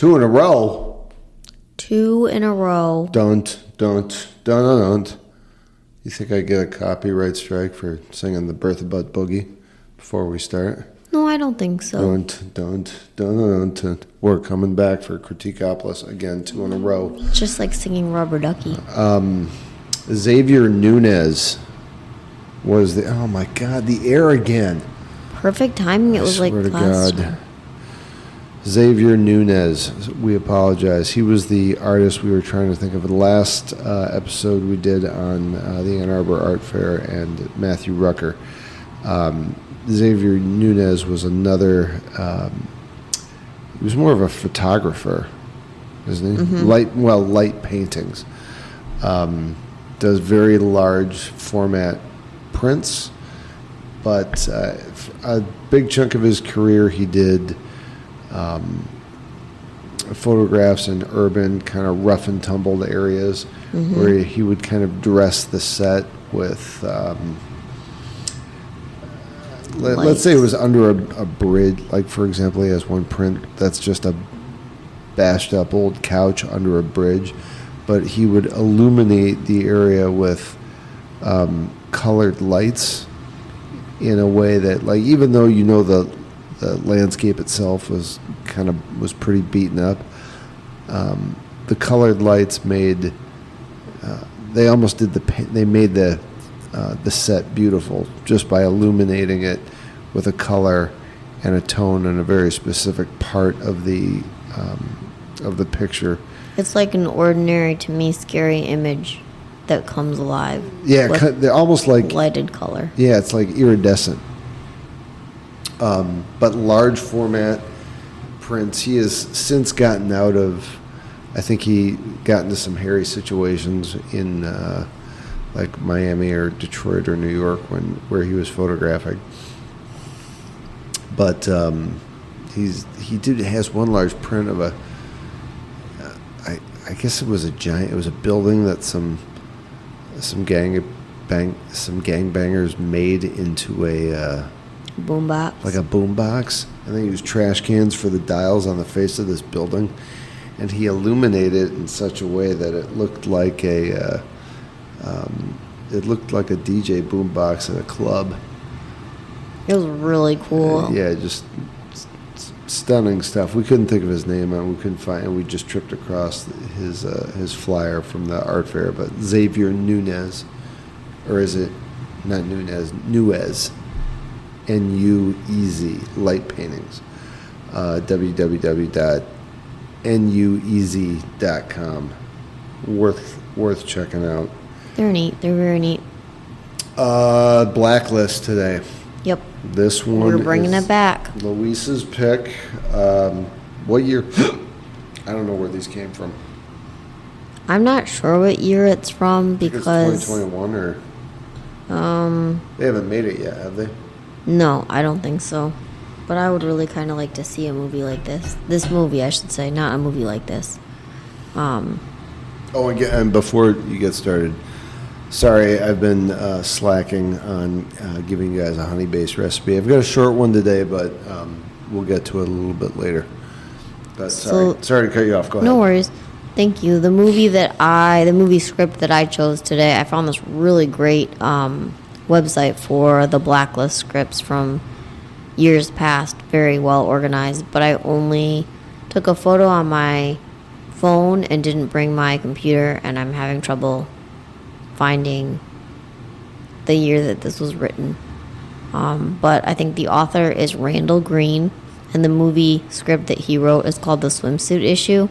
2 in a row. 2 in a row. Don't. You think I get a copyright strike for singing the Bertha Butt Boogie before we start? No, I don't think so. Don't. We're coming back for Critique-Opolis again, 2 in a row. It's just like singing Rubber Ducky. Xavier Nunez was the, oh my God, the air again. Perfect timing. It was like swear to last God. time. Xavier Nunez, we apologize. He was the artist we were trying to think of. The last episode we did on the Ann Arbor Art Fair and Matthew Rucker. Xavier Nunez was another, he was more of a photographer, isn't he? Mm-hmm. Light paintings. Does very large format prints, but a big chunk of his career he did photographs in urban, kind of rough and tumbled areas, where he would kind of dress the set with, let's say it was under a bridge. Like, for example, he has one print that's just a bashed up old couch under a bridge, but he would illuminate the area with colored lights in a way that, like, even though you know the landscape itself was pretty beaten up, the colored lights made they almost did they made the set beautiful just by illuminating it with a color and a tone in a very specific part of the picture. It's like an ordinary, to me, scary image that comes alive. Yeah, they're almost like lighted color. Yeah, it's like iridescent. But large format prints. He has since gotten out of, I think he got into some hairy situations in like Miami or Detroit or New York where he was photographing. But he has one large print of a, I guess it was a building that some gangbangers made into a boombox. Like a boombox. And they used trash cans for the dials on the face of this building. And he illuminated it in such a way that it looked like a DJ boombox at a club. It was really cool. Yeah, just stunning stuff. We couldn't think of his name, and we couldn't find it. We just tripped across his flyer from the art fair. But Xavier Nunez, or is it not Nunez? Nuez. N-U-E-Z, light paintings. www.nuez.com. Worth checking out. They're neat. They're very neat. Blacklist today. Yep. This one We're bringing it back. Luis's pick. What year? I don't know where these came from. I'm not sure what year it's from because it's 2021 or they haven't made it yet, have they? No, I don't think so. But I would really kind of like to see a movie like this. This movie, I should say, not a movie like this. And before you get started, sorry, I've been slacking on giving you guys a honey-based recipe. I've got a short one today, but we'll get to it a little bit later. But sorry to cut you off. Go ahead. No worries. Thank you. The movie script that I chose today, I found this really great website for the Blacklist scripts from years past, very well organized, but I only took a photo on my phone and didn't bring my computer, and I'm having trouble finding the year that this was written. But I think the author is Randall Green, and the movie script that he wrote is called The Swimsuit Issue.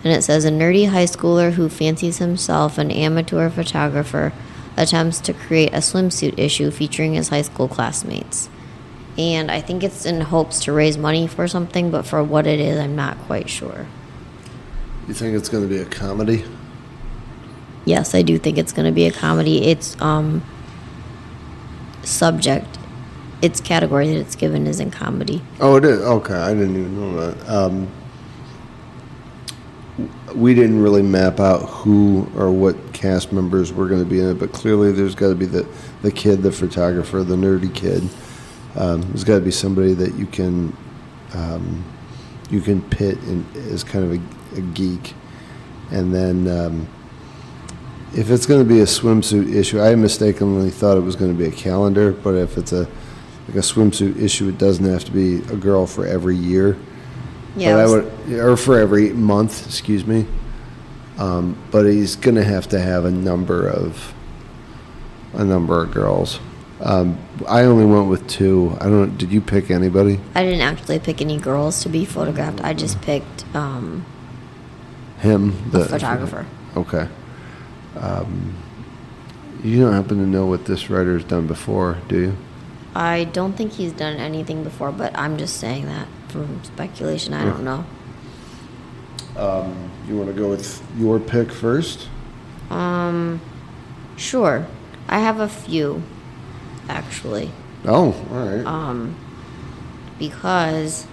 And it says, a nerdy high schooler who fancies himself an amateur photographer attempts to create a swimsuit issue featuring his high school classmates. And I think it's in hopes to raise money for something, but for what it is, I'm not quite sure. You think it's going to be a comedy? Yes, I do think it's going to be a comedy. Its subject, its category that it's given is in comedy. Oh, it is? Okay, I didn't even know that. We didn't really map out who or what cast members were going to be in it, but clearly there's got to be the kid, the photographer, the nerdy kid. There's got to be somebody that you can you can pit as kind of a geek. And then if it's going to be a swimsuit issue, I mistakenly thought it was going to be a calendar, but if it's like a swimsuit issue, it doesn't have to be a girl for every year. Yeah. Or for every month, excuse me. But he's going to have a number of girls. I only went with 2. I don't. Did you pick anybody? I didn't actually pick any girls to be photographed. I just picked him, the photographer. Okay. You don't happen to know what this writer's done before, do you? I don't think he's done anything before, but I'm just saying that from speculation. I don't know. You want to go with your pick first? Sure. I have a few, actually. Oh, all right. Because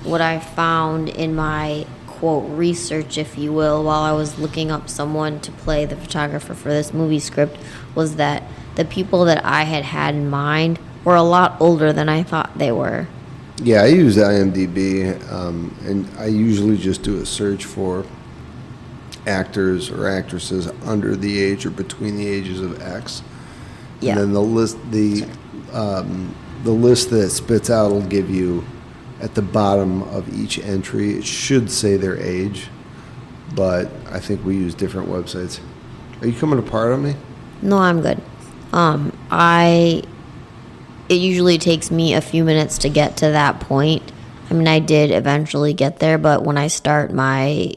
what I found in my, quote, research, if you will, while I was looking up someone to play the photographer for this movie script, was that the people that I had in mind were a lot older than I thought they were. Yeah, I use IMDb, and I usually just do a search for actors or actresses under the age or between the ages of X. Yeah. And then the list that it spits out will give you at the bottom of each entry. It should say their age, but I think we use different websites. Are you coming apart on me? No, I'm good. It usually takes me a few minutes to get to that point. I mean, I did eventually get there, but when I start my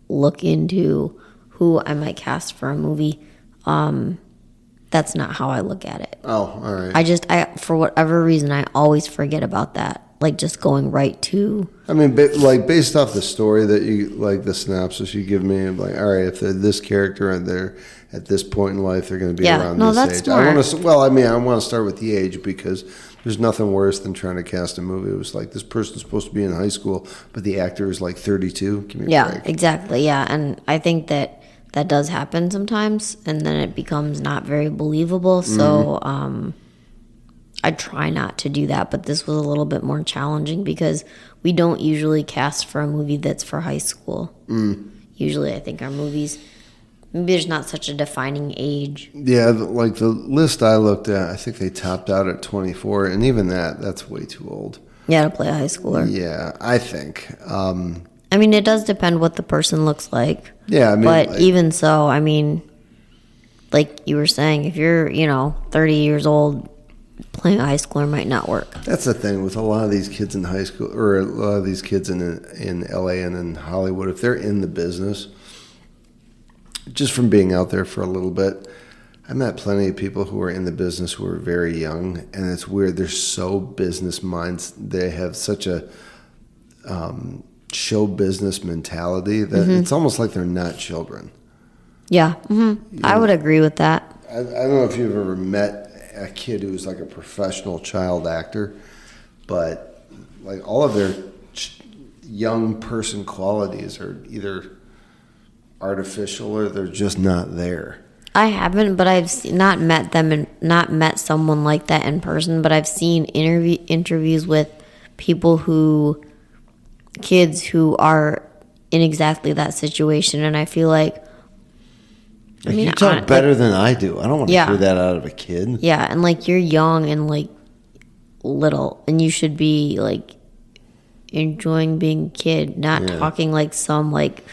look into who I might cast for a movie, that's not how I look at it. Oh, all right. I for whatever reason, I always forget about that. Like just going right to. I mean, based off the story that you like, the synopsis you give me, I'm like, all right, if they're this character and they're at this point in life, they're going to be around this that's age. smart. I want to start with the age because there's nothing worse than trying to cast a movie. It was like this person's supposed to be in high school, but the actor is like 32. Give me a break. Exactly. Yeah, and I think that does happen sometimes, and then it becomes not very believable. So I try not to do that, but this was a little bit more challenging because we don't usually cast for a movie that's for high school. Usually, I think our movies, maybe there's not such a defining age. Yeah, like the list I looked at, I think they topped out at 24, and even that's way too old. Yeah, to play a high schooler. Yeah, I think. I mean, it does depend what the person looks like. Yeah, I mean, but even so, I mean, like you were saying, if you're 30 years old, playing a high schooler might not work. That's the thing with a lot of these kids in high school, or a lot of these kids in LA and in Hollywood. If they're in the business, just from being out there for a little bit, I met plenty of people who are in the business who are very young, and it's weird. They're so business minds. They have such a show business mentality that it's almost like they're not children. Yeah, I would agree with that. I don't know if you've ever met a kid who's like a professional child actor, but like all of their young person qualities are either artificial or they're just not there. I haven't, but I've not met them and not met someone like that in person, but I've seen interviews with kids who are in exactly that situation, and I feel like you talk better than I do. I don't want to hear that out of a kid. Yeah, and like you're young and like little, and you should be like enjoying being a kid, not talking like some like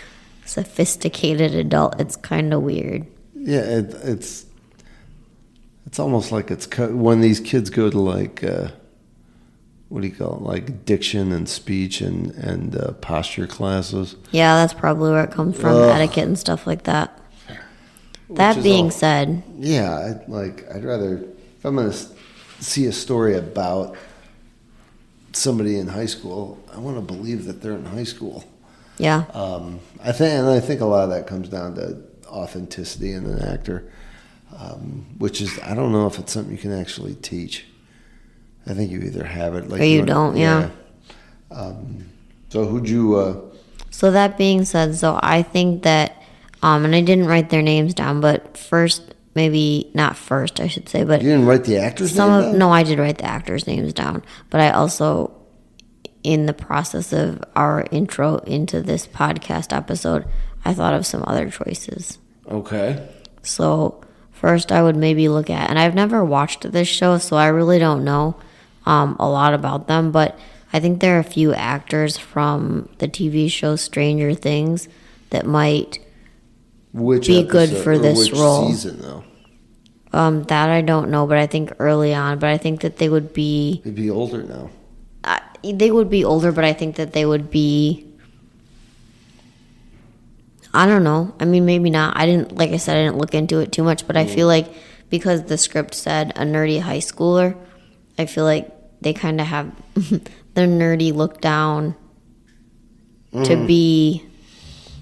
sophisticated adult. It's kind of weird. Yeah, it's almost like it's when these kids go to like what do you call it, like diction and speech and posture classes. Yeah, that's probably where it comes from, etiquette and stuff like that. That being said, yeah, I'd rather, if I'm going to see a story about somebody in high school, I want to believe that they're in high school. Yeah. I think a lot of that comes down to authenticity in an actor, which is, I don't know if it's something you can actually teach. I think you either have it, like or you don't. Yeah. So who'd you? So that being said, I think that, and I didn't write their names down, but maybe not first, I should say, but you didn't write the actors' names down? No, I did write the actors' names down, but I also in the process of our intro into this podcast episode, I thought of some other choices. Okay. So first I would maybe look at, and I've never watched this show, so I really don't know a lot about them, but I think there are a few actors from the TV show Stranger Things that might be good for this role. Which season, though? That I don't know, but I think early on. But I think that they would be... They'd be older now. They would be older, but I think that they would be... I don't know. I mean, maybe not. Like I said, I didn't look into it too much, but I feel like because the script said a nerdy high schooler, I feel like they kind of have the nerdy look down to be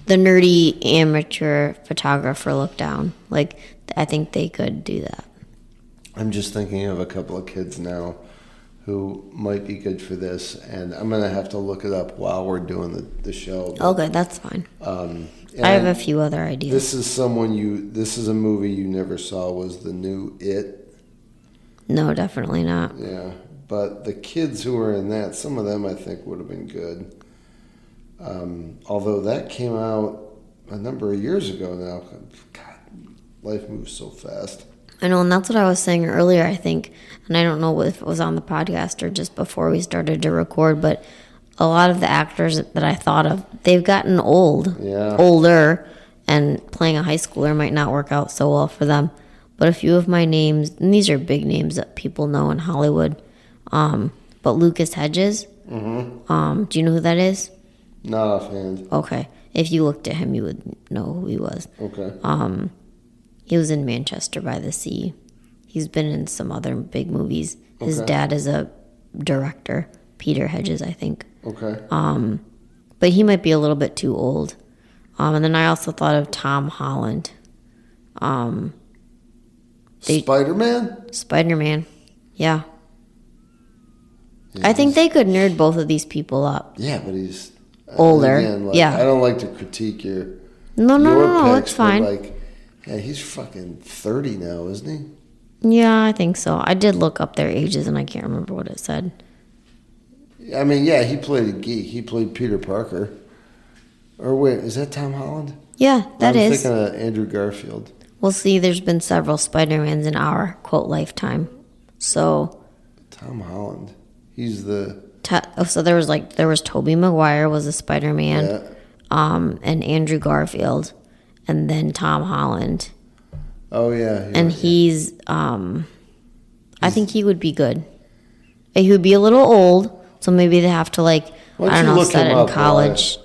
the nerdy amateur photographer look down. Like, I think they could do that. I'm just thinking of a couple of kids now who might be good for this, and I'm going to have to look it up while we're doing the show. But, okay, that's fine. I have a few other ideas. This is a movie you never saw, was the new It. No, definitely not. Yeah, but the kids who were in that, some of them I think would have been good. Although that came out a number of years ago now. God, life moves so fast. I know, and that's what I was saying earlier, I think, and I don't know if it was on the podcast or just before we started to record, but a lot of the actors that I thought of, they've gotten older, and playing a high schooler might not work out so well for them. But a few of my names, and these are big names that people know in Hollywood, but Lucas Hedges, do you know who that is? Not offhand. Okay. If you looked at him, you would know who he was. Okay. He was in Manchester by the Sea. He's been in some other big movies. His dad is a director, Peter Hedges, I think. Okay. But he might be a little bit too old. And then I also thought of Tom Holland. Spider-Man? Spider-Man. Yeah. I think they could nerd both of these people up. Yeah, but he's older. Again, yeah. I don't like to critique your No, picks, it's fine. But yeah, he's fucking 30 now, isn't he? Yeah, I think so. I did look up their ages, and I can't remember what it said. I mean, yeah, he played a geek. He played Peter Parker. Or wait, is that Tom Holland? Yeah, that I'm is. thinking of Andrew Garfield. Well, see, there's been several Spider-Mans in our, quote, lifetime. So... Tom Holland. He's the... So there was Tobey Maguire was a Spider-Man. Yeah. And Andrew Garfield. And then Tom Holland. Oh, yeah. And he's... I think he would be good. He would be a little old, so maybe they have to, set it in college.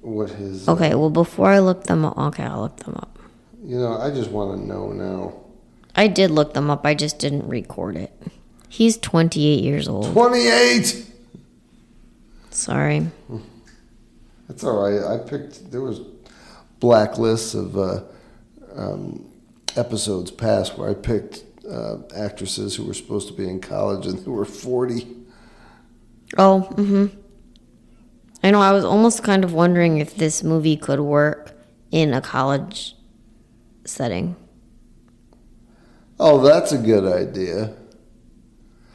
What his... Okay, well, before I look them up... Okay, I'll look them up. I just want to know now. I did look them up. I just didn't record it. He's 28 years old. 28! Sorry. That's all right. There was blacklists of episodes past where I picked actresses who were supposed to be in college and who were 40. Oh, I know, I was almost kind of wondering if this movie could work in a college setting. Oh, that's a good idea.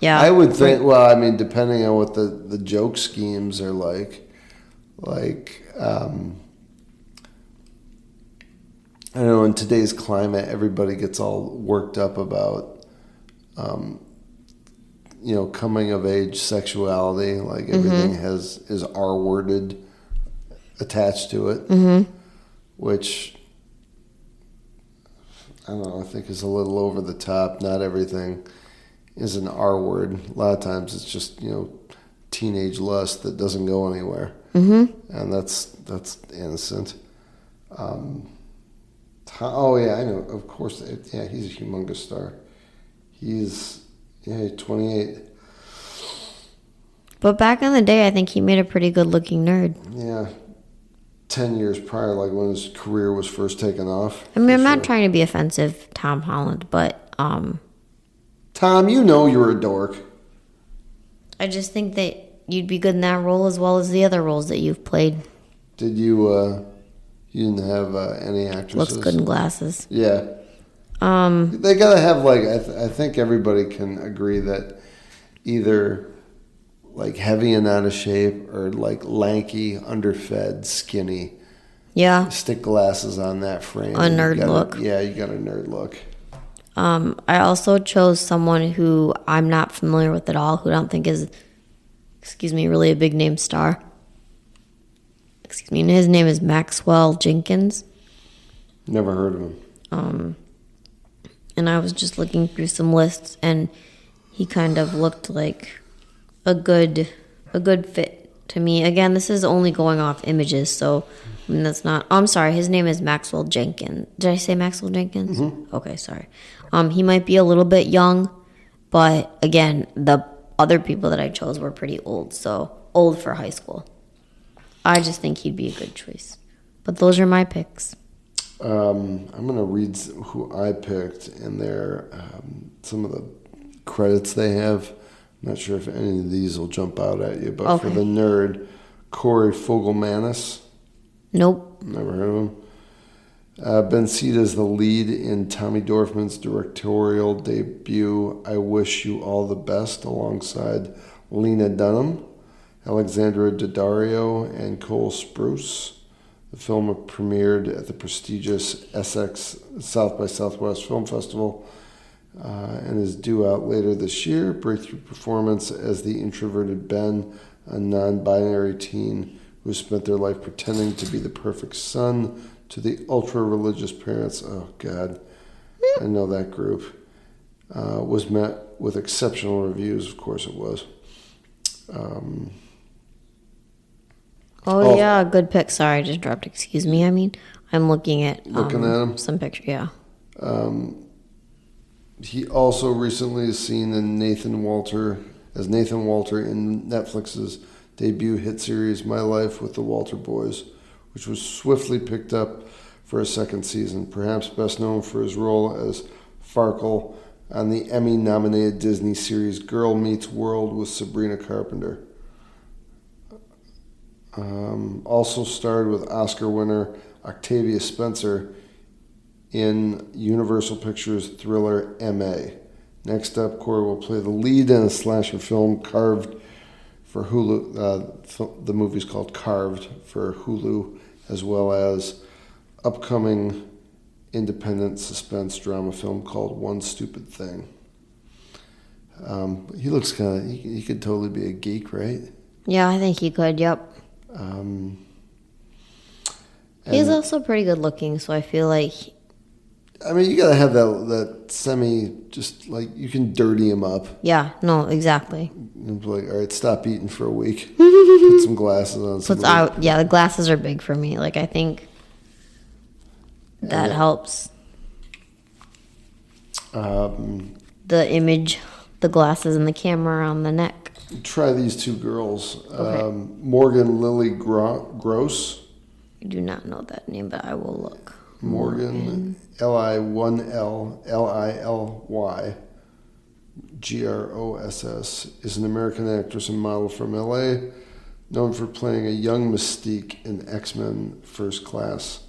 Yeah. I would think, well, I mean, depending on what the joke schemes are like, I don't know, in today's climate, everybody gets all worked up about, coming of age sexuality, like everything is R-worded attached to it, which, I don't know, I think is a little over the top. Not everything is an R word. A lot of times it's just, teenage lust that doesn't go anywhere. And that's innocent. Oh, yeah, I know. Of course. Yeah, he's a humongous star. He's 28. But back in the day, I think he made a pretty good-looking nerd. Yeah. 10 years prior, like when his career was first taken off. I mean, I'm not trying to be offensive, Tom Holland, but... Tom, you're a dork. I just think that you'd be good in that role as well as the other roles that you've played. Did you, you didn't have any actresses? Looks good in glasses. Yeah. They gotta have, I think everybody can agree that either like heavy and out of shape, or like lanky, underfed, skinny. Yeah. Stick glasses on that frame. A nerd look. Yeah, you got a nerd look. I also chose someone who I'm not familiar with at all, who I don't think is, really a big name star. And his name is Maxwell Jenkins. Never heard of him. And I was just looking through some lists, and he kind of looked like a good fit to me. Again, this is only going off images, so that's not. I'm sorry. His name is Maxwell Jenkins. Did I say Maxwell Jenkins? Mm-hmm. Okay, sorry. He might be a little bit young, but again, the other people that I chose were pretty old, so old for high school. I just think he'd be a good choice. But those are my picks. I'm going to read who I picked and their some of the credits they have. I'm not sure if any of these will jump out at you, but Okay. for the nerd, Corey Fogelmanis. Nope. Never heard of him. Ben Sita is the lead in Tommy Dorfman's directorial debut, I Wish You All the Best, alongside Lena Dunham, Alexandra Daddario, and Cole Sprouse. The film premiered at the prestigious Essex South by Southwest Film Festival and is due out later this year. Breakthrough performance as the introverted Ben, a non-binary teen who spent their life pretending to be the perfect son to the ultra-religious parents. Oh, God. I know that group. Was met with exceptional reviews. Of course it was. Yeah, good pick. Sorry, I just dropped. Excuse me. I'm looking at him? some picture. Yeah. He also recently is seen in Nathan Walter in Netflix's debut hit series My Life with the Walter Boys, which was swiftly picked up for a second season, perhaps best known for his role as Farkle on the Emmy-nominated Disney series Girl Meets World with Sabrina Carpenter. Also starred with Oscar winner Octavia Spencer in Universal Pictures thriller M.A. Next up, Corey will play the lead in a slasher film Carved for Hulu. The movie's called Carved for Hulu, as well as upcoming independent suspense drama film called One Stupid Thing. He looks kind of, he could totally be a geek, right? Yeah, I think he could. Yep. He's also pretty good looking, so I feel like. You gotta have that semi, just like you can dirty him up. Yeah. No. Exactly. And be like, all right, stop eating for a week. Put some glasses on. Yeah, the glasses are big for me. Like I think that helps. The image, the glasses, and the camera on the neck. Try these two girls. Okay. Morgan Lily Gross. I do not know that name, but I will look. Morgan Lilly Gross is an American actress and model from LA, known for playing a young Mystique in X-Men First Class,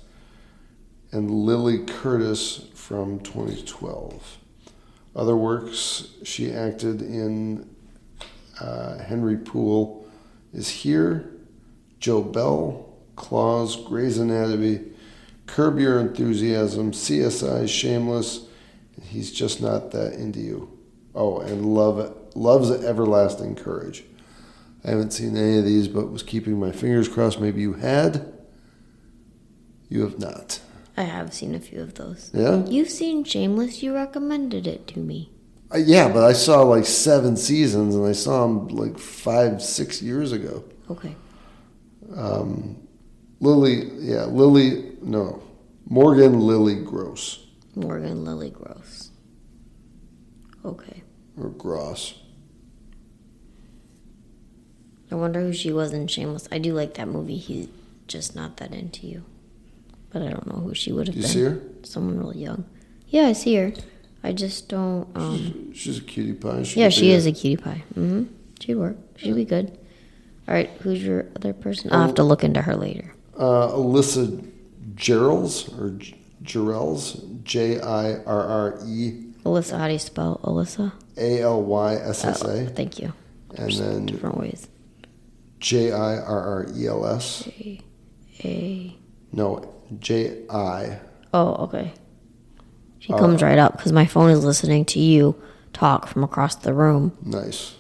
and Lily Curtis from 2012. Other works she acted in Henry Poole is Here, Joe Bell, Claws, Grey's Anatomy, Curb Your Enthusiasm, CSI, Shameless, He's Just Not That Into You. Oh, and Love's Everlasting Courage. I haven't seen any of these, but was keeping my fingers crossed. Maybe you had. You have not. I have seen a few of those. Yeah? You've seen Shameless. You recommended it to me. Yeah, but I saw like 7 seasons, and I saw them like 5-6 years ago. Okay. Morgan Lily Gross. Morgan Lily Gross. Okay. Or Gross. I wonder who she was in Shameless. I do like that movie, He's Just Not That Into You. But I don't know who she would have been. Do you see her? Someone really young. Yeah, I see her. I just don't... She's a cutie pie. She is a cutie pie. Mm-hmm. She'd work. She'd be good. All right, who's your other person? I'll have to look into her later. Alyssa Jarrells, or Jarrells, Jirre. Alyssa, how do you spell Alyssa? Alyssa. Oh, thank you. And then different ways. Jirrels. A. No, J-I. Oh, okay. She comes right up because my phone is listening to you talk from across the room. Nice.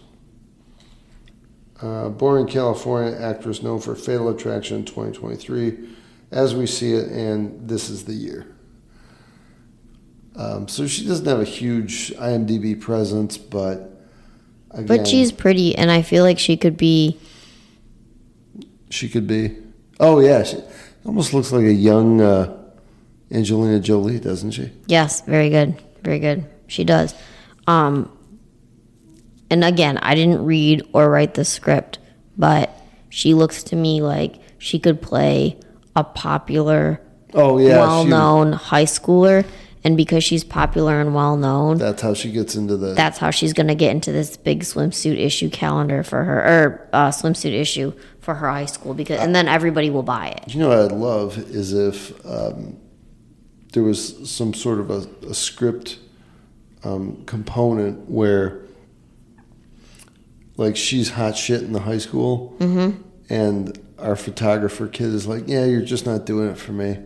Born in California, actress known for Fatal Attraction in 2023, As We See It, and This Is the Year. So she doesn't have a huge IMDb presence, but again, But she's pretty, and I feel like she could be. She could be. Oh yeah, she almost looks like a young Angelina Jolie, doesn't she? Yes, very good, very good. She does. And again, I didn't read or write the script, but she looks to me like she could play a popular, well-known high schooler. And because she's popular and well-known, that's how she gets into the. That's how she's going to get into this big swimsuit issue calendar for her, or swimsuit issue for her high school. And then everybody will buy it. You know what I'd love is if there was some sort of a script component where, like, she's hot shit in the high school, and our photographer kid is like, "Yeah, you're just not doing it for me."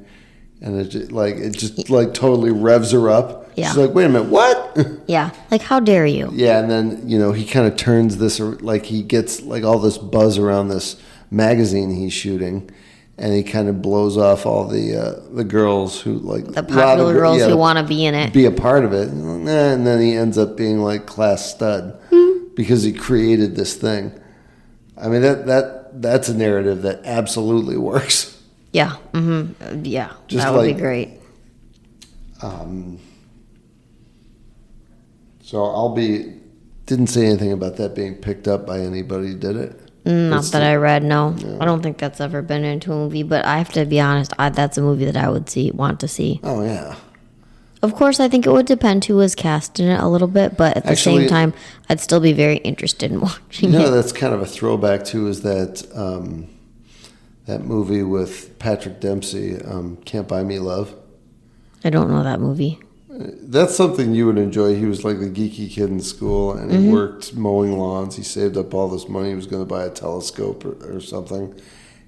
And it just totally revs her up. Yeah. She's like, wait a minute, what? Yeah. Like, how dare you? Yeah, and then, he kind of turns this, like, he gets, like, all this buzz around this magazine he's shooting, and he kind of blows off all the girls who, like... The popular girls who want to be in it. Be a part of it. And then he ends up being, like, class stud because he created this thing. I mean, that's a narrative that absolutely works. Yeah. Mm-hmm. Yeah. Just that would be great. So didn't say anything about that being picked up by anybody, did it? Not that I read, no. I don't think that's ever been into a movie, but I have to be honest, that's a movie that I would want to see. Oh, yeah. Of course, I think it would depend who was cast in it a little bit, but at the same time, I'd still be very interested in watching it. That's kind of a throwback, too, is that movie with Patrick Dempsey, Can't Buy Me Love. I don't know that movie. That's something you would enjoy. He was like the geeky kid in school, and he worked mowing lawns. He saved up all this money. He was going to buy a telescope or something.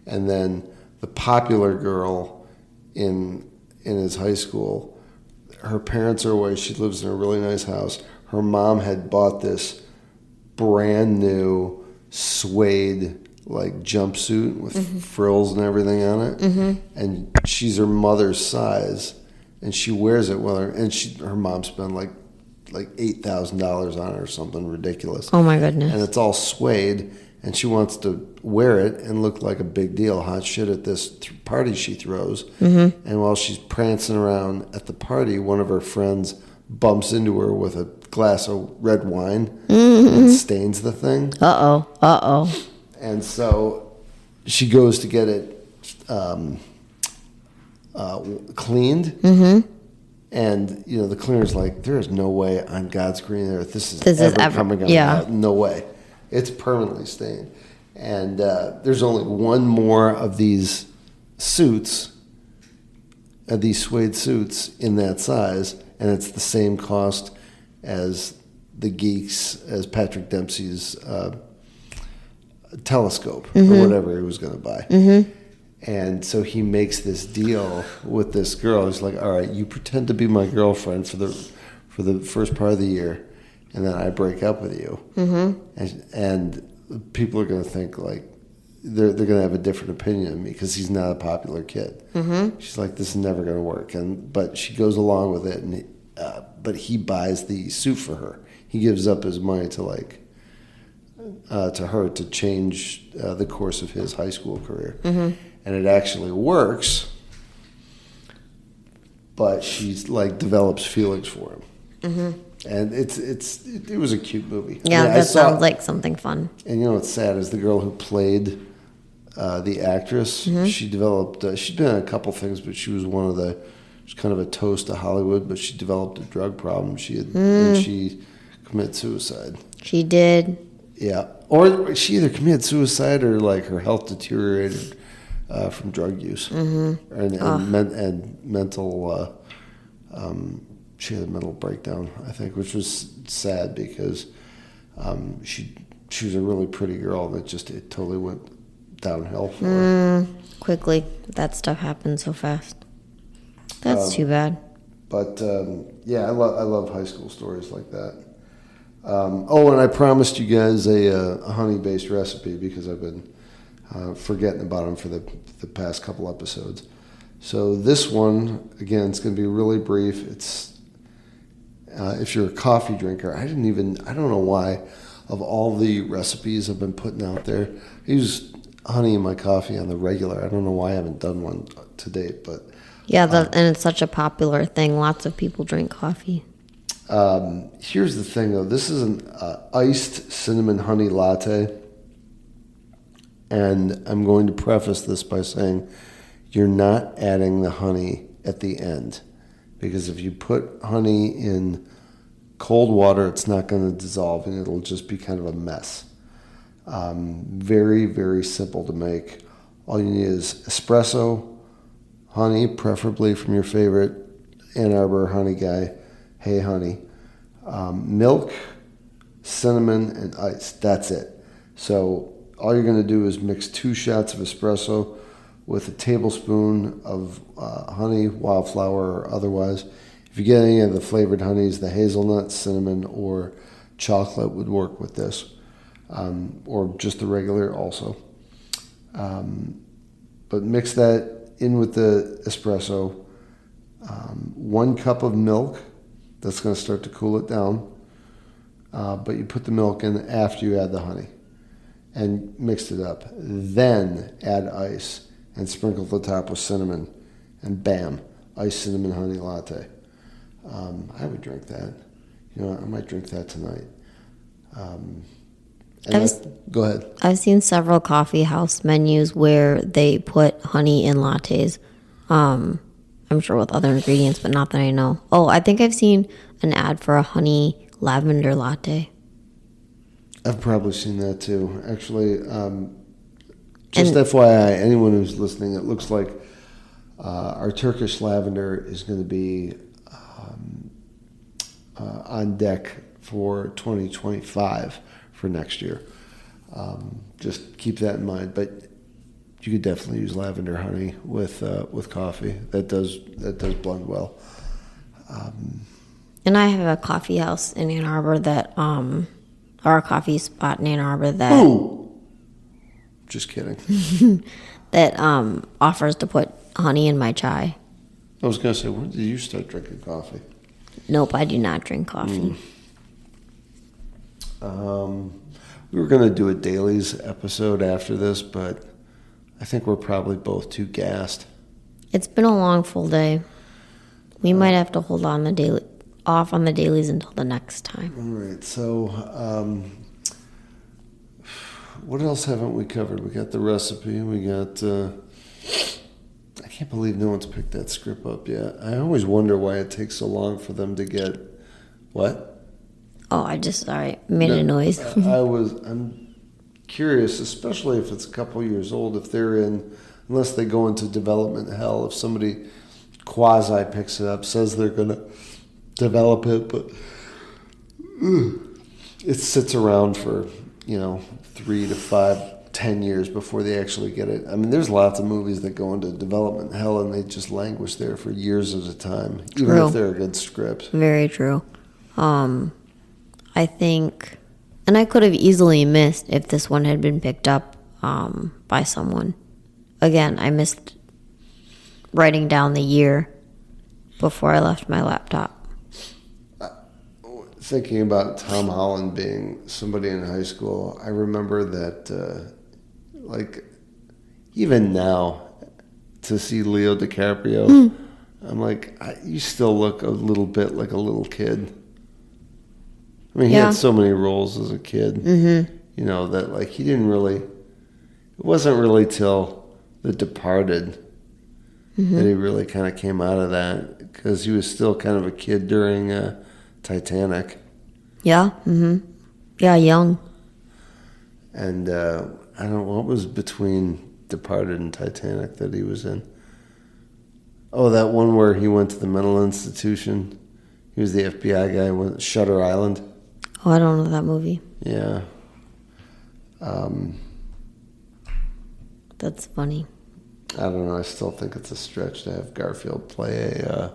And then the popular girl in his high school, her parents are away. She lives in a really nice house. Her mom had bought this brand new suede like jumpsuit with frills and everything on it, and she's her mother's size, and she wears it well, and her mom spent like $8,000 on it or something ridiculous. Oh my goodness! And it's all suede, and she wants to wear it and look like a big deal, hot shit at this party she throws. And while she's prancing around at the party, one of her friends bumps into her with a glass of red wine and stains the thing. Uh-oh. And so she goes to get it cleaned. And, the cleaner's like, there is no way on God's green earth this is ever coming out. No way. It's permanently stained. And there's only one more of these suits, these suede suits in that size, and it's the same cost as as Patrick Dempsey's telescope or whatever he was going to buy. And so he makes this deal with this girl. He's like, all right, you pretend to be my girlfriend for the first part of the year, and then I break up with you. And people are going to think like they're going to have a different opinion of me because he's not a popular kid. She's like, this is never going to work. But she goes along with it, and but he buys the suit for her. He gives up his money to to her to change the course of his high school career. And it actually works, but she's develops feelings for him. And it was a cute movie. Yeah, that sounds like something fun. And what's sad is the girl who played the actress, she developed, she'd been in a couple things, but she was she's kind of a toast to Hollywood, but she developed a drug problem. And she committed suicide. She did? Yeah. Or she either committed suicide or her health deteriorated from drug use and mental. She had a mental breakdown, I think, which was sad because she she was a really pretty girl that just, it totally went downhill for her. Quickly. That stuff happens so fast. That's too bad. But yeah, I love high school stories like that. And I promised you guys a honey-based recipe because I've been forgetting about them for the past couple episodes. So this one, again, it's going to be really brief. It's if you're a coffee drinker, I don't know why, of all the recipes I've been putting out there, I use honey in my coffee on the regular. I don't know why I haven't done one to date, but yeah, and it's such a popular thing. Lots of people drink coffee. Here's the thing, though. This is an iced cinnamon honey latte, and I'm going to preface this by saying you're not adding the honey at the end, because if you put honey in cold water, it's not going to dissolve, and it'll just be kind of a mess. Very, very simple to make. All you need is espresso, honey, preferably from your favorite Ann Arbor honey guy, Hey Honey, milk, cinnamon, and ice. That's it. So all you're going to do is mix 2 shots of espresso with a tablespoon of honey, wildflower, or otherwise. If you get any of the flavored honeys, the hazelnut, cinnamon, or chocolate would work with this, or just the regular also. But mix that in with the espresso. 1 cup of milk. That's going to start to cool it down. But you put the milk in after you add the honey and mix it up. Then add ice and sprinkle the top with cinnamon. And bam, iced cinnamon honey latte. I would drink that. You know, I might drink that tonight. Go ahead. I've seen several coffee house menus where they put honey in lattes. I'm sure with other ingredients, but not that I know. Oh, I think I've seen an ad for a honey lavender latte. I've probably seen that too. Actually, just FYI, anyone who's listening, it looks like our Turkish lavender is going to be on deck for 2025 for next year. Just keep that in mind. But you could definitely use lavender honey with coffee. That does blend well. And I have a coffee house in Ann Arbor that, or a coffee spot in Ann Arbor that. Ooh. Just kidding. that offers to put honey in my chai. I was gonna say, when did you start drinking coffee? Nope, I do not drink coffee. We were gonna do a dailies episode after this, but I think we're probably both too gassed. It's been a long, full day. We might have to hold on off on the dailies until the next time. All right. So, what else haven't we covered? We got the recipe. We got. I can't believe no one's picked that script up yet. I always wonder why it takes so long for them to get. What? Oh, made a noise. I'm curious, especially if it's a couple years old, if they're unless they go into development hell, if somebody quasi picks it up, says they're going to develop it, but it sits around for, 3 to 5, 10 years before they actually get it. I mean, there's lots of movies that go into development hell and they just languish there for years at a time, even if they're a good script. Very true. I think, and I could have easily missed if this one had been picked up by someone. Again, I missed writing down the year before I left my laptop. Thinking about Tom Holland being somebody in high school, I remember that, even now, to see Leo DiCaprio, I'm like, you still look a little bit like a little kid. I mean, he had so many roles as a kid, that he didn't really, it wasn't really till The Departed that he really kind of came out of that, because he was still kind of a kid during Titanic. Yeah, yeah, young. And I don't know, what was between Departed and Titanic that he was in? Oh, that one where he went to the mental institution. He was the FBI guy, Shutter Island. Oh, I don't know that movie. Yeah. That's funny. I don't know. I still think it's a stretch to have Garfield play a.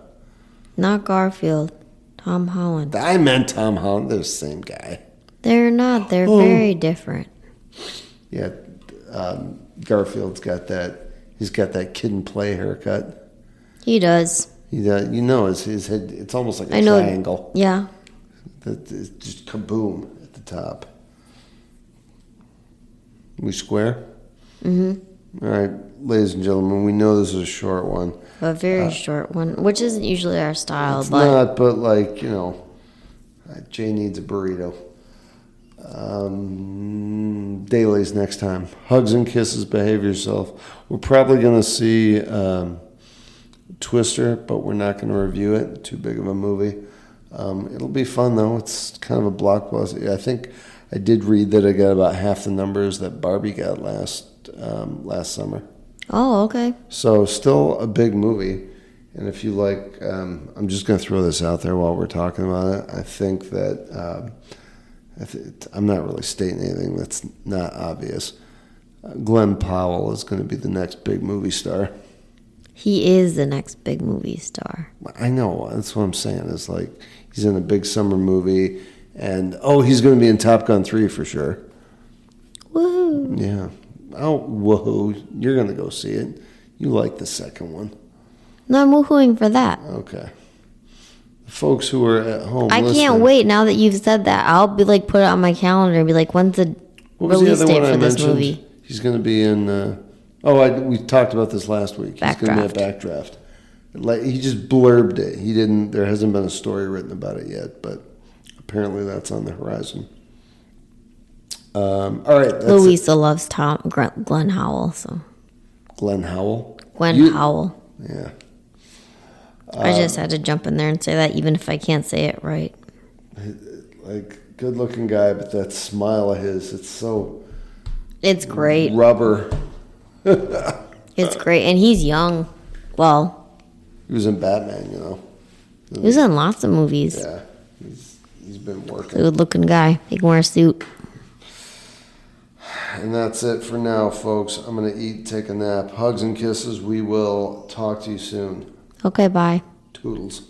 Not Garfield. Tom Holland. I meant Tom Holland. They're the same guy. They're not. They're very different. Yeah, Garfield's got that. He's got that kid and play haircut. He does. You know, his head. It's almost like a I know. triangle. Yeah. It's just kaboom at the top. We square? Mm-hmm. All right, ladies and gentlemen, we know this is a short one. A very short one, which isn't usually our style. It's but not, but like, Jay needs a burrito. Dailies next time. Hugs and kisses, behave yourself. We're probably going to see Twister, but we're not going to review it. Too big of a movie. It'll be fun, though. It's kind of a blockbuster. I think I did read that I got about half the numbers that Barbie got last summer. Oh, okay. So still a big movie. And if you like, I'm just going to throw this out there while we're talking about it. I think that I'm not really stating anything that's not obvious. Glenn Powell is going to be the next big movie star. He is the next big movie star. I know. That's what I'm saying. It's like he's in a big summer movie. And, he's going to be in Top Gun 3 for sure. Woohoo. Yeah. Oh, woohoo. You're going to go see it. You like the second one. No, I'm woohooing for that. Okay. Folks who are at home I listening, can't wait now that you've said that. I'll be like, put it on my calendar and be like, when's the release date for this movie? He's going to be in, we talked about this last week. He's going to be a Backdraft. He just blurbed it. There hasn't been a story written about it yet, but apparently that's on the horizon. All right. Louisa loves Glenn Howell, so. Glenn Howell? Howell. Yeah. I just had to jump in there and say that, even if I can't say it right. Like, good-looking guy, but that smile of his, It's great. Rubber. It's great, and he's young. Well, he was in Batman, He was in lots of movies. Yeah, he's been working. Good-looking guy. He can wear a suit. And that's it for now, folks. I'm going to eat, take a nap. Hugs and kisses. We will talk to you soon. Okay, bye. Toodles.